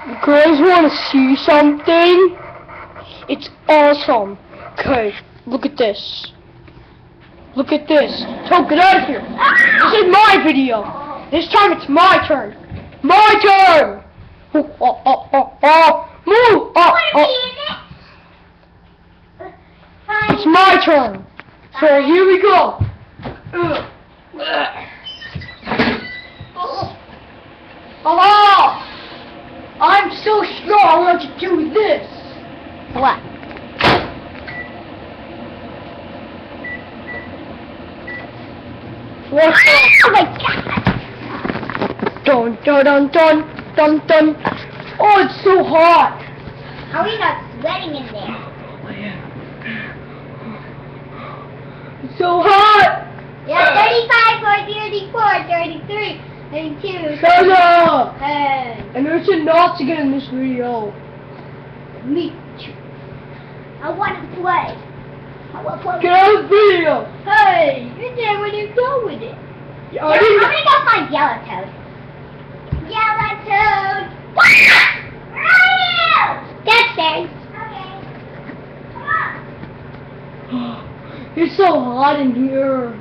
You guys want to see something? It's awesome. Okay, look at this. Look at this. So get out of here. This is my video. This time it's my turn. My turn. Move. It's my turn. So here we go. Hello. I'm so strong. I want you to do this. What? What's Oh my god! Dun dun dun dun dun dun. Oh, it's so hot. How are you not sweating in there? Oh yeah. It's so hot. Yeah, 35, 34, 33, 32. Shut up. Hey. And there's not to get in this video. Me too. I want to play. I want to play. Get out of the video. Hey, you said when you go with it. Yeah, I'm gonna go find Yellow Toad. Yellow Toad! That's it. Okay. Come on. It's so hot in here.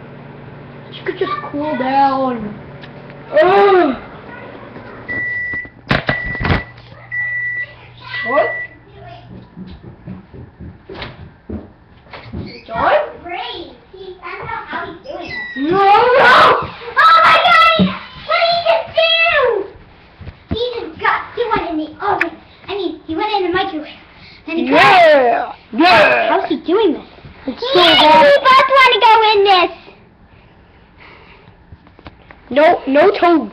You could just cool down. Ugh. What? John? Great. I don't know how he's doing it. No! Oh my god! What did he just do? He just got one in the oven. I mean, he went in the microwave. And he Yeah! Yeah! How's he doing this? It's so hot. We both want to go in this. No toads.